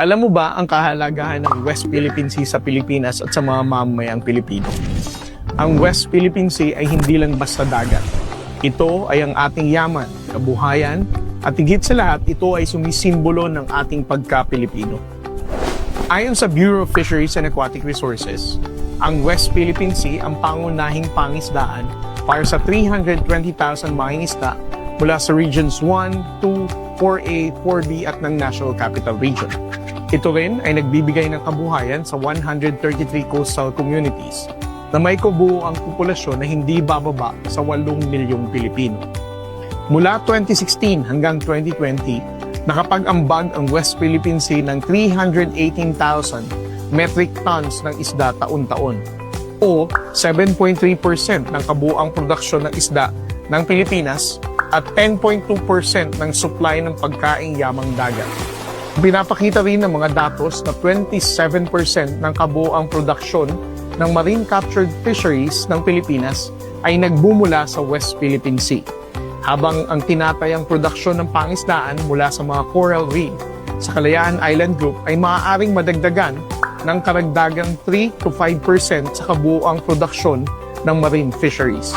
Alam mo ba ang kahalagahan ng West Philippine Sea sa Pilipinas at sa mga mamamayang Pilipino? Ang West Philippine Sea ay hindi lang basta dagat. Ito ay ang ating yaman, kabuhayan, at higit sa lahat, ito ay sumisimbolo ng ating pagka-Pilipino. Ayon sa Bureau of Fisheries and Aquatic Resources, ang West Philippine Sea ang pangunahing pangisdaan para sa 320,000 mangingisda mula sa Regions 1, 2, 4A, 4B at ng National Capital Region. Ito rin ay nagbibigay ng kabuhayan sa 133 coastal communities na may kabuuang populasyon na hindi bababa sa 8 milyong Pilipino. Mula 2016 hanggang 2020, nakapag-ambag ang West Philippine Sea ng 318,000 metric tons ng isda taon-taon o 7.3% ng kabuuang produksyon ng isda ng Pilipinas at 10.2% ng supply ng pagkaing yamang dagat. Pinapakita rin ng mga datos na 27% ng kabuuang produksyon ng marine captured fisheries ng Pilipinas ay nagbumula sa West Philippine Sea, habang ang tinatayang produksyon ng pangisdaan mula sa mga coral reef sa Kalayaan Island Group ay maaaring madagdagan ng karagdagang 3 to 5% sa kabuuang produksyon ng marine fisheries.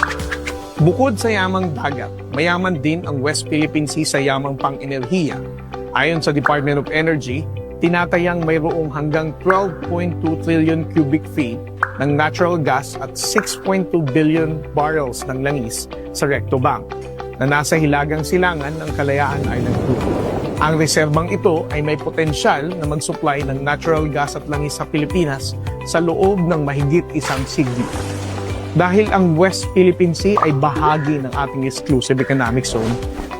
Bukod sa yamang dagat, mayaman din ang West Philippine Sea sa yamang pang-enerhiya. Ayon sa Department of Energy, tinatayang mayroong hanggang 12.2 trillion cubic feet ng natural gas at 6.2 billion barrels ng langis sa Recto Bank na nasa hilagang silangan ng Kalayaan Island Group. Ang reserbang ito ay may potensyal na mag-supply ng natural gas at langis sa Pilipinas sa loob ng mahigit isang siglo. Dahil ang West Philippine Sea ay bahagi ng ating exclusive economic zone,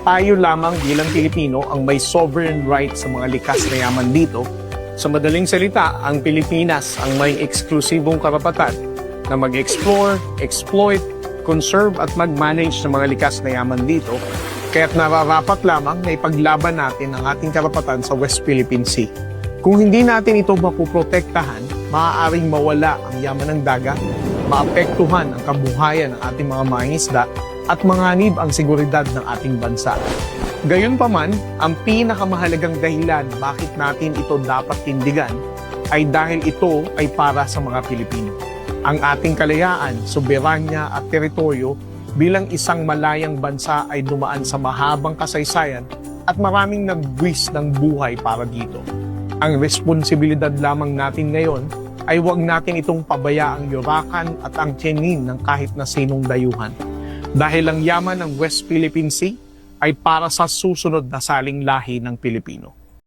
tayo lamang bilang Pilipino ang may sovereign right sa mga likas na yaman dito. Sa madaling salita, ang Pilipinas ang may eksklusibong karapatan na mag-explore, exploit, conserve at mag-manage ng mga likas na yaman dito, kaya't nararapat lamang na ipaglaban natin ang ating karapatan sa West Philippine Sea. Kung hindi natin ito mapuprotektahan, maaaring mawala ang yaman ng dagat, maapektuhan ang kabuhayan ng ating mga mangingisda at manganib ang seguridad ng ating bansa. Gayunpaman, ang pinakamahalagang dahilan bakit natin ito dapat tindigan ay dahil ito ay para sa mga Pilipino. Ang ating kalayaan, soberanya at teritoryo bilang isang malayang bansa ay dumaan sa mahabang kasaysayan at maraming nagbuwis ng buhay para dito. Ang responsibilidad lamang natin ngayon ay huwag natin itong pabayaang yurakan at ang tiyanin ng kahit na sinong dayuhan. Dahil ang yaman ng West Philippine Sea ay para sa susunod na saling lahi ng Pilipino.